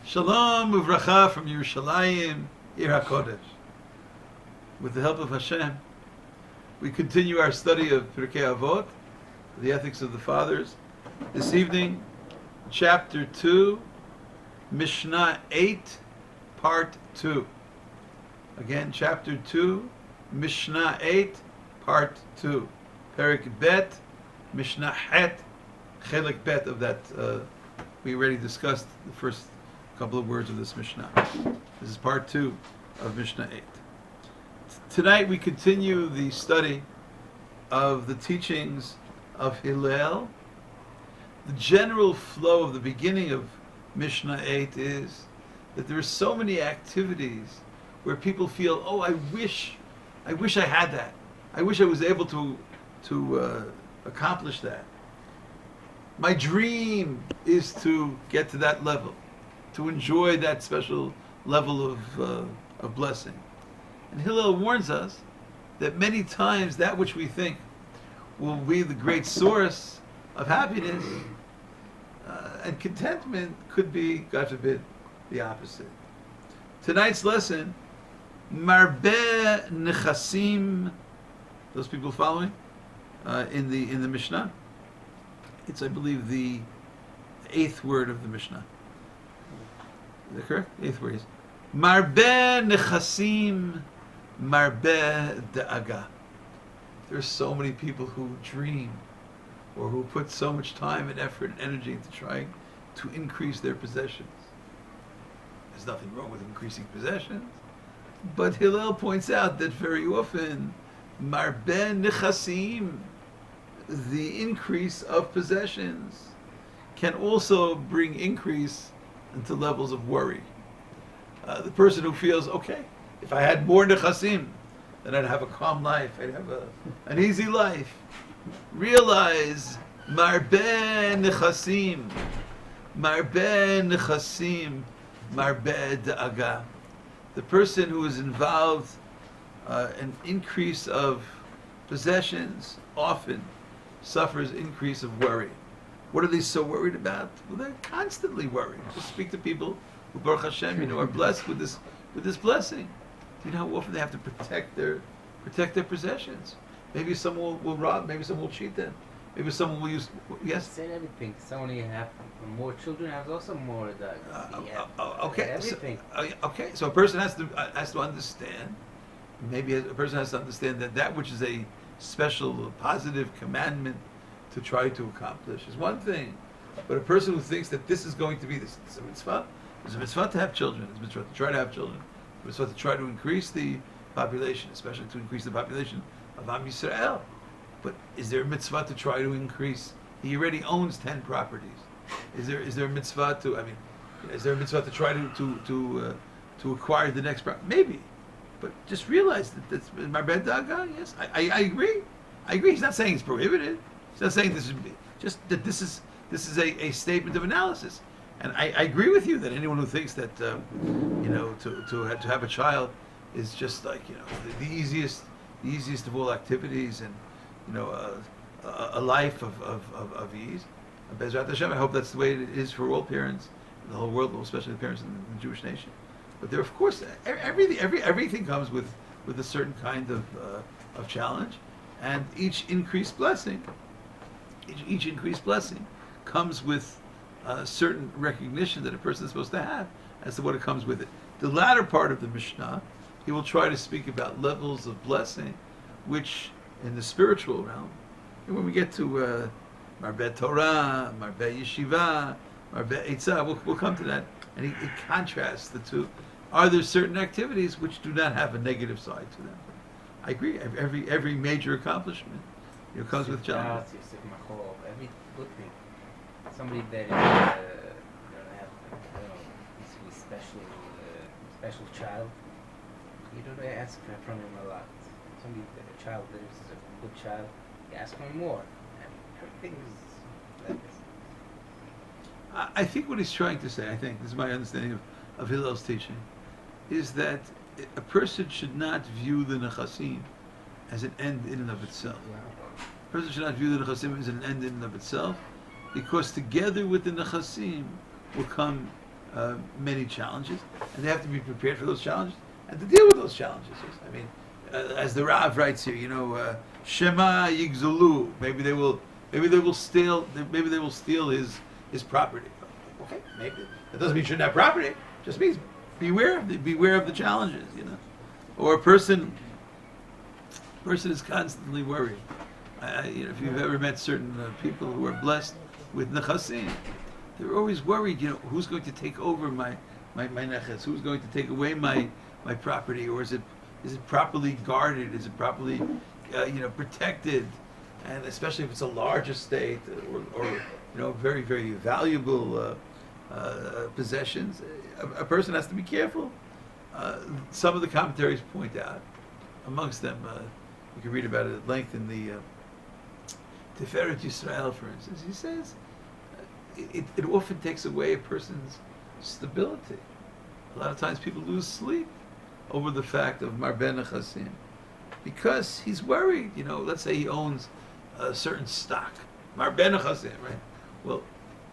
Shalom uvracha from Yerushalayim, Ir HaKodesh. With the help of Hashem, we continue our study of Pirkei Avot, the ethics of the fathers. This evening, chapter 2, Mishnah 8, part 2. Again, chapter 2, Mishnah 8, part 2. Pirkei Bet, Mishnah Het, Chelik Bet of that. We already discussed the first couple of words of this Mishnah. This is part 2 of Mishnah 8. Tonight we continue the study of the teachings of Hillel. The general flow of the beginning of Mishnah 8 is that there are so many activities where people feel, oh, I wish I had that. I wish I was able to accomplish that. My dream is to get to that level, to enjoy that special level of blessing. And Hillel warns us that many times that which we think will be the great source of happiness and contentment could be, God forbid, the opposite. Tonight's lesson, Marbeh Nechasim, those people following in the Mishnah. It's, I believe, the 8th word of the Mishnah. Is that correct? 8th word is Marbeh Nechasim, Marbeh Da'aga. There are so many people who dream or who put so much time and effort and energy into trying to increase their possessions. There's nothing wrong with increasing possessions, but Hillel points out that very often Marbeh Nechasim, the increase of possessions, can also bring increase into levels of worry. The person who feels, okay, if I had more nechasim, then I'd have a calm life, I'd have an easy life. Realize, Marbeh Nechasim, Marbeh Nechasim, Marbeh Da'aga. The person who is involved in an increase of possessions often suffers increase of worry. What are they so worried about? Well, they're constantly worried. Just speak to people who, Baruch Hashem, are blessed with this blessing. Do you know how often they have to protect their possessions? Maybe someone will rob. Maybe someone will cheat them. Maybe someone will use. Yes. Say everything. Someone who have more children has also more. Okay. Everything. Okay. So a person has to understand. Maybe a person has to understand that which is a special, positive commandment to try to accomplish is one thing, but a person who thinks that this is going to be this is a mitzvah. It's a mitzvah to have children. It's a mitzvah to try to have children. It's a mitzvah to try to increase the population, especially to increase the population of Am Yisrael. But is there a mitzvah to try to increase? He already owns 10 properties. Is there a mitzvah to? I mean, is there a mitzvah to try to acquire the next property? Maybe, but just realize that that's Marbeh Da'aga. Yes, I agree. I agree. He's not saying it's prohibited. He's not saying this is just that this is a statement of analysis. And I agree with you that anyone who thinks that to have a child is just like the easiest of all activities and a life of ease. Bezrat Hashem, I hope that's the way it is for all parents in the whole world, especially the parents in the Jewish nation. But there, of course, everything comes with a certain kind of challenge, and each increased blessing comes with a certain recognition that a person is supposed to have as to what it comes with it. The latter part of the Mishnah, he will try to speak about levels of blessing, which in the spiritual realm, and when we get to Marbeh Torah, Marbeh Yeshiva, Marbeh Eitzah, we'll come to that, and he contrasts the two. Are there certain activities which do not have a negative side to them? I agree. Every major accomplishment comes with challenges. Every good thing. Somebody that is special child, you don't ask from him a lot. Somebody that a child that is a good child, you ask him more. Everything is like this. I think what he's trying to say, this is my understanding of Hillel's teaching, is that a person should not view the nechasim as an end in and of itself. A person should not view the nechasim as an end in and of itself, because together with the nechasim will come many challenges, and they have to be prepared for those challenges and to deal with those challenges. I mean, as the Rav writes here, Shema Yigzulu. Maybe they will steal. Maybe they will steal his property. Okay, maybe that doesn't mean you shouldn't have property. It just means beware of the challenges. Or a person is constantly worried. If you've ever met certain people who are blessed with nechasim, they're always worried. Who's going to take over my neches? Who's going to take away my property? Or is it properly guarded? Is it properly protected? And especially if it's a large estate or very, very valuable possessions, a person has to be careful. Some of the commentaries point out, amongst them, you can read about it at length in the Tiferet Yisrael, for instance. He says it often takes away a person's stability. A lot of times people lose sleep over the fact of Marben Nechasim because he's worried. Let's say he owns a certain stock, Marben Nechasim, right? Well,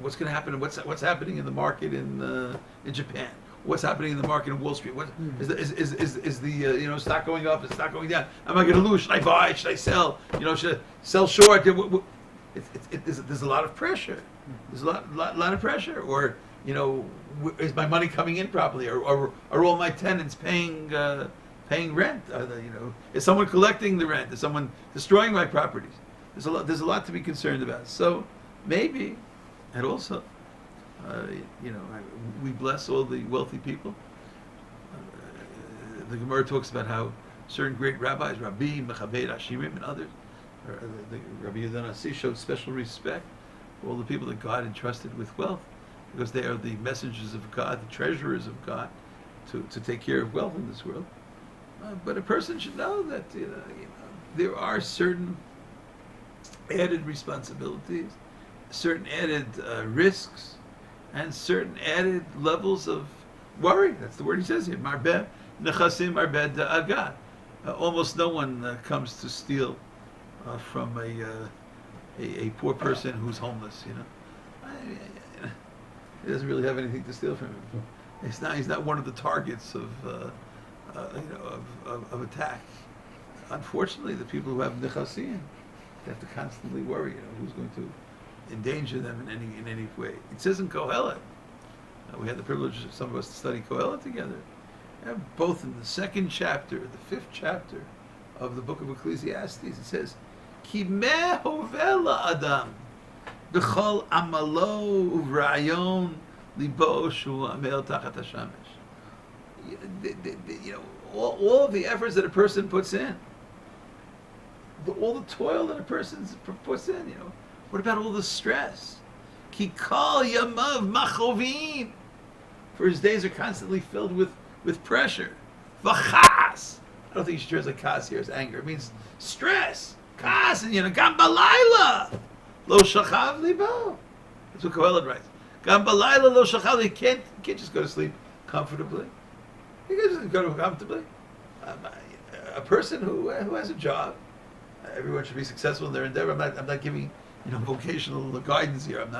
what's going to happen? What's happening in the market in Japan? What's happening in the market in Wall Street? What is the stock going up? Is stock going down? Am I going to lose? Should I buy? Should I sell? Should I sell short? There's a lot of pressure. There's a lot of pressure. Or is my money coming in properly? Or are all my tenants paying rent? Is someone collecting the rent? Is someone destroying my properties? There's a lot to be concerned about. So maybe, and also, we bless all the wealthy people. The Gemara talks about how certain great rabbis, Rabbi, Mechabed, Hashirim, and others, the Rabbi Yehuda Nasi showed special respect for all the people that God entrusted with wealth, because they are the messengers of God, the treasurers of God, to take care of wealth in this world. But a person should know that there are certain added responsibilities, certain added risks, and certain added levels of worry. That's the word he says here. Marbeh nechasim, marbeh da'aga. Almost no one comes to steal from a poor person who's homeless. He doesn't really have anything to steal from him. He's not one of the targets of attack. Unfortunately, the people who have nechasim, they have to constantly worry. Who's going to endanger them in any way. It says in Kohelet, we had the privilege, some of us, to study Kohelet together, both in the second chapter, the 5th chapter of the book of Ecclesiastes. It says, Ki meh hovela adam b'chol amalo uvrayon libo shu amel tachat hashamesh. All of the efforts that a person puts in, all the toil that a person puts in, what about all the stress? Ki kol yamav machovin. For his days are constantly filled with pressure. V'chas. I don't think you should translate kas here as anger. It means stress. Kas, and gam balayla. Lo shachav libo. That's what Kohelet writes. Gam balayla lo shachav. You can't just go to sleep comfortably. You can't just go to comfortably. A person who has a job, everyone should be successful in their endeavor. I'm not giving vocational guidance here. I'm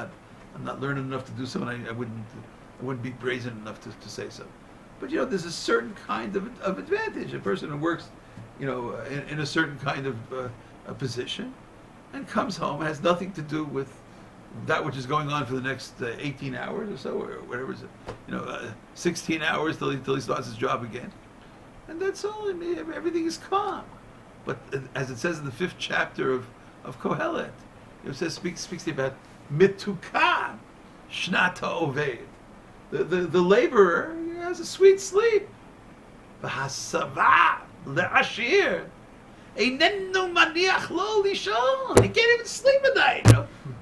not learned enough to do so, and I wouldn't be brazen enough to say so. But there's a certain kind of advantage. A person who works, in a certain kind of a position, and comes home, has nothing to do with that which is going on for the next 18 hours or so, or whatever is it, 16 hours till he starts his job again, and that's all. Everything is calm. But as it says in the 5th chapter of Kohelet, it says speaks about mitukan shnata oved. The laborer has a sweet sleep. V'hasava le'ashir einenu maniach lo lishon. He can't even sleep at night.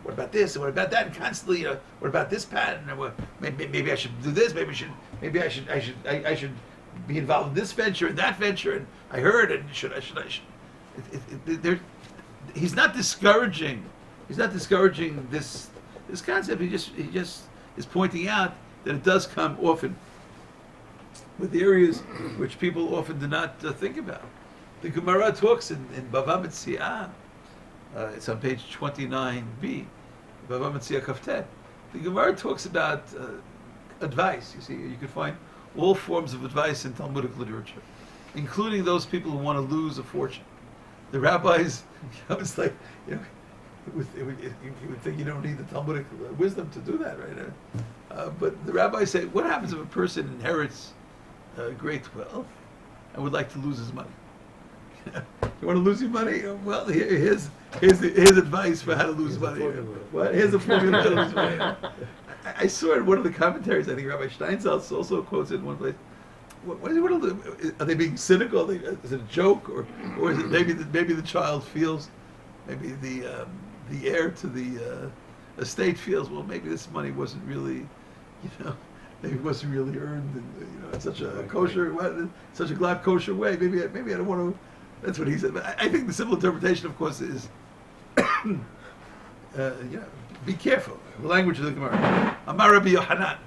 What about this? And what about that? And constantly, what about this pattern? Maybe I should do this. Maybe I should be involved in this venture and that venture. And I heard, and should I? He's not discouraging. He's not discouraging this concept. He just is pointing out that it does come often with areas which people often do not think about. The Gemara talks in Bava Metzia. It's on page 29b, Bava Metzia Kaftet. The Gemara talks about advice. You see, you can find all forms of advice in Talmudic literature, including those people who want to lose a fortune. The rabbis, it's like, you would think you don't need the Talmudic wisdom to do that, right? But the rabbis say, what happens if a person inherits great wealth and would like to lose his money? You want to lose your money? Well, here's advice for how to lose money. What? Here's the formula how to lose money. I saw in one of the commentaries, I think Rabbi Steinsaltz also quotes it in one place. Are they being cynical? Is it a joke, or is it maybe the child feels, maybe the heir to the estate feels, well, maybe this money wasn't really, maybe it wasn't really earned in such a kosher, such a glad kosher way. Maybe I don't want to. That's what he said. But I think the simple interpretation, of course, is be careful. The language of the Gemara. Amar Rabbi Yohanan.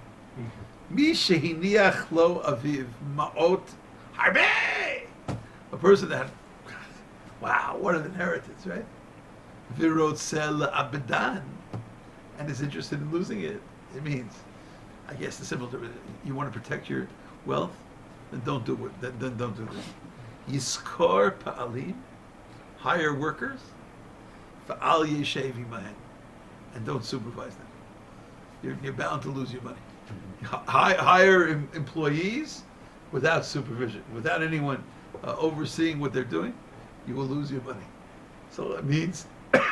Mi shehiniach lo aviv ma'ot harbe. A person that, wow, what an inheritance, right? Virotzel abedan, and is interested in losing it. It means, I guess the simple interpretation, you want to protect your wealth, then don't do it. Then don't do this. Yiskor pa'alim, hire workers, fa'al yeshev imahen, and don't supervise them. You're bound to lose your money. Hire employees without supervision, without anyone overseeing what they're doing, you will lose your money. So it means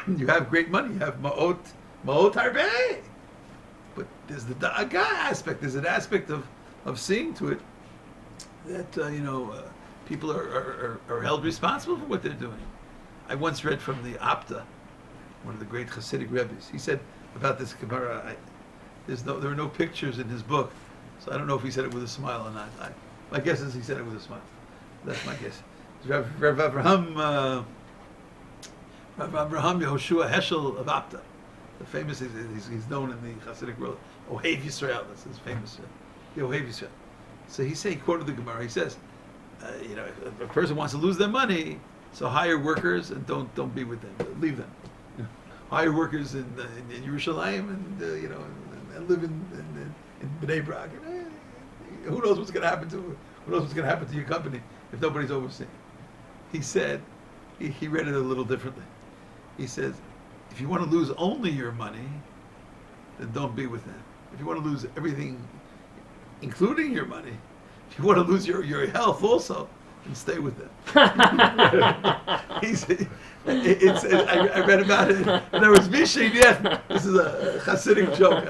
you have great money. You have ma'ot harbe, but there's the da'aga aspect. There's an aspect of seeing to it that people are held responsible for what they're doing. I once read from the Apta, one of the great Hasidic Rebbes. He said about this Gemara, there are no pictures in his book, so I don't know if he said it with a smile or not. My guess is he said it with a smile. That's my guess. Rav Abraham Yehoshua Heschel of Apta, the famous, he's known in the Hasidic world, Ohev Yisrael, that's his famous, Ohev Yisrael. So he quoted the Gemara, he says, if a person wants to lose their money, so hire workers and don't be with them, leave them. Hire workers in Yerushalayim and live in Bnei Brak. Who knows what's going to happen to your company if nobody's overseeing? He said, he read it a little differently. He says, if you want to lose only your money, then don't be with them. If you want to lose everything, including your money, if you want to lose your health also, then stay with them. I read about it. And there was Misheniach. This is a Hasidic joke.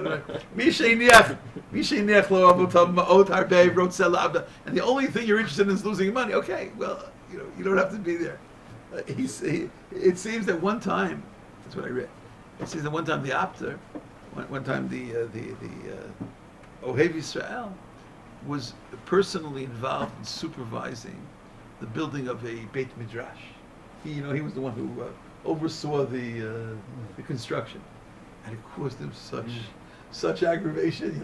Misheniach lo avotam ma'ot harbe rotzel abda. And the only thing you're interested in is losing money. Okay, well, you don't have to be there. It seems that one time, that's what I read. It seems that one time the Apter, one time the Ohev Yisrael was personally involved in supervising the building of a Beit Midrash. He was the one who oversaw the construction, and it caused him such aggravation.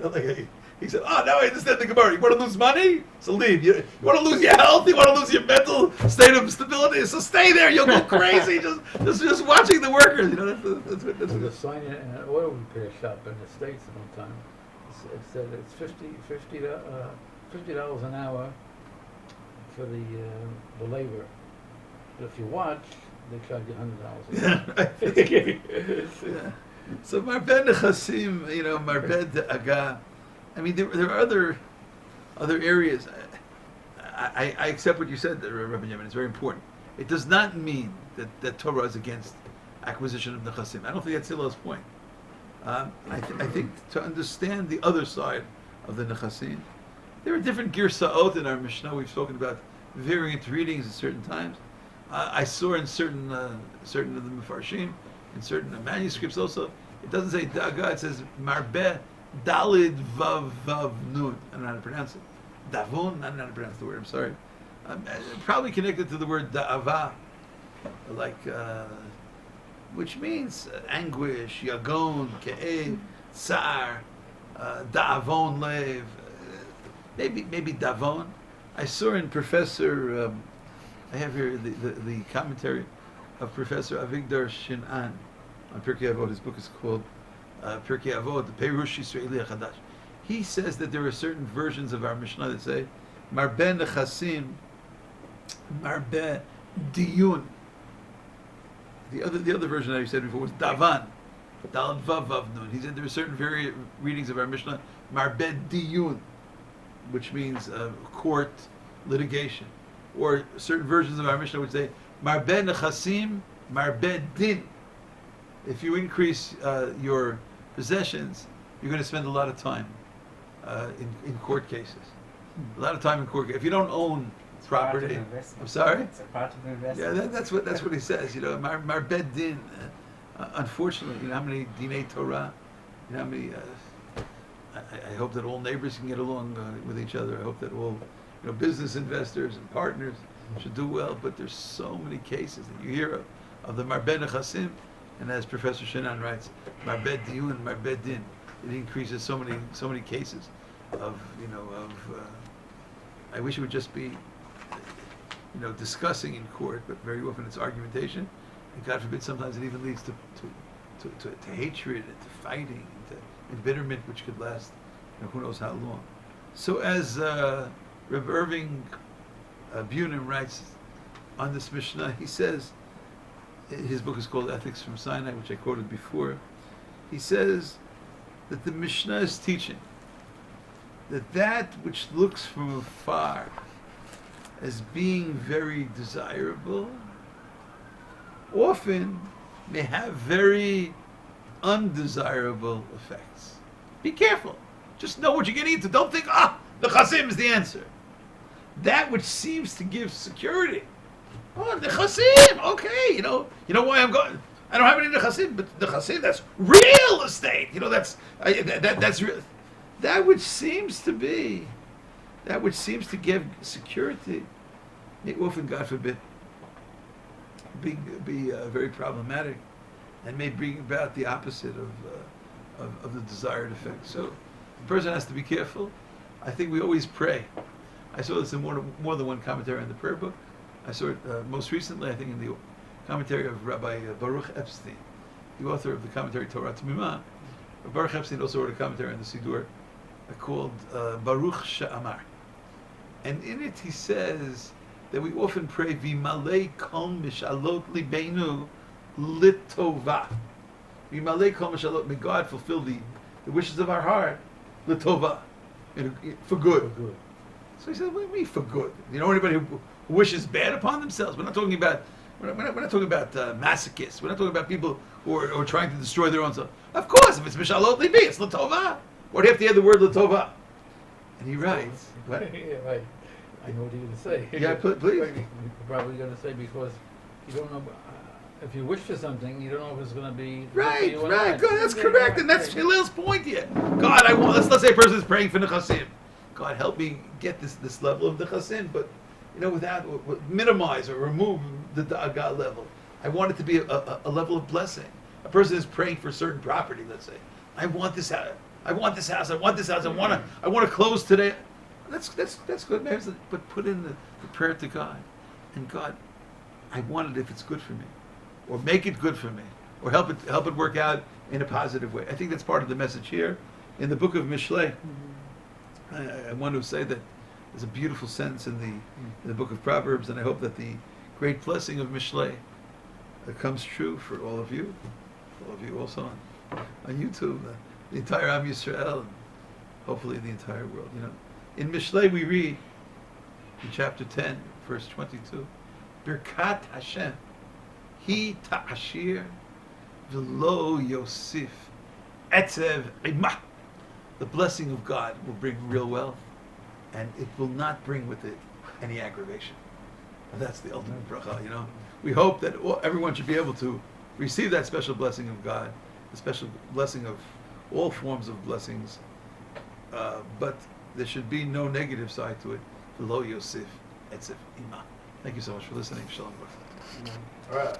He said, "Oh, now I understand the Gemara. You want to lose money? So leave. You want to lose your health? You want to lose your mental state of stability? So stay there. You'll go crazy just watching the workers." That's what. There's a sign in an oil repair shop in the States at one time. It said it's $50 an hour for the labor. But if you watch, they charge you $100 an hour. So Marbed Nechasim, Marbed Aga. I mean, there are other areas. I accept what you said, Rabbi Yemen. It's very important. It does not mean that Torah is against acquisition of Nechasim. I don't think that's Hillel's point. I think to understand the other side of the Nechasim, there are different Girsaot in our Mishnah. We've spoken about variant readings at certain times. I saw in certain of the Mefarshim, in certain manuscripts also, it doesn't say Daga, it says Marbeh Dalid Vav Vav Nun. I don't know how to pronounce it. Davon, I don't know how to pronounce the word, I'm sorry. Probably connected to the word Da'ava, which means anguish, yagon, ke'ev, tsar, da'avon lev, maybe davon. I saw in Professor, I have here the commentary of Professor Avigdor Shinan on Pirkei Avot. His book is called Pirkei Avot, the Perush Yisraeli HaChadash. he says that there are certain versions of our Mishnah that say, Marbe nechasim, Marbe diyun. The other version that he said before was davan, dal vav vav nun. He said there are certain readings of our Mishnah, Marbe diyun, which means court litigation, or certain versions of our Mishnah would say Marbe nechasim, Marbe din. If you increase your possessions, you're going to spend a lot of time in court cases. A lot of time in court. If you don't own property, I'm sorry. It's a part of the investment. Yeah, that's what he says. You know, Marbe din. Unfortunately, you know how many dinei Torah. You know how many. I hope that all neighbors can get along with each other. I hope that all, you know, business investors and partners should do well. But there's so many cases that you hear of the Marbe nechasim, and as Professor Shenan writes, Marbe diyun, Marbe din. It increases so many cases of, you know, I wish it would just be, you know, discussing in court, but very often it's argumentation, and God forbid sometimes it even leads to hatred and to fighting and to embitterment, which could last, you know, who knows how long. So as Reb Irving Bunim writes on this Mishnah, he says, his book is called Ethics from Sinai, which I quoted before. He says that the Mishnah is teaching that which looks from afar as being very desirable often may have very undesirable effects. Be careful. Just know what you're getting into. Don't think, the chasim is the answer. That which seems to give security. Oh, the chasim, okay, you know why I'm going. I don't have any nechasim, but the nechasim, that's real estate. You know, that's real. That which seems to give security, may often, God forbid, be very problematic, and may bring about the opposite of the desired effect. So, the person has to be careful. I think we always pray. I saw this in more than one commentary on the prayer book. I saw it most recently, I think, in the commentary of Rabbi Baruch Epstein, the author of the commentary Torah Tamimah. Baruch Epstein also wrote a commentary on the Siddur called Baruch She'amar. And in it he says that we often pray, V'malei kol mishalot libeinu litova. V'malei kol mishalot, may God fulfill the wishes of our heart, litova, for good. So he said, what do you mean for good? You know anybody who wishes bad upon themselves? We're not talking about masochists. We're not talking about people who are trying to destroy their own self. Of course, if it's mishalot libi, it's l'tova. What do you have to add the word l'tova? And he writes, what? Yeah, right. I know what you're going to say. Yeah, please. You're probably going to say because you don't know. If you wish for something, you don't know if it's going to be Right. Good. That's correct, and that's Hillel's point here. God, I want. Let's say a person is praying for nechasim. God, help me get this level of nechasim, but without minimize or remove the da'agah level. I want it to be a level of blessing. A person is praying for certain property. Let's say, I want this house. I want this house. I want this house. I want to close today. That's good, man. But put in the prayer to God, and God, I want it if it's good for me, or make it good for me, or help it work out in a positive way. I think that's part of the message here in the book of Mishlei. I want to say that there's a beautiful sentence in the book of Proverbs, and I hope that the great blessing of Mishlei comes true for all of you also on YouTube, the entire Am Yisrael, and hopefully the entire world. In Mishlei we read in chapter 10, verse 22, Birkat Hashem, Hi ta'ashir v'lo yosif etzev imah. The blessing of God will bring real wealth, and it will not bring with it any aggravation. And that's the ultimate bracha. We hope that everyone should be able to receive that special blessing of God, the special blessing of all forms of blessings, but there should be no negative side to it. V'lo yosif etzev imah. Thank you so much for listening. Shalom. All right.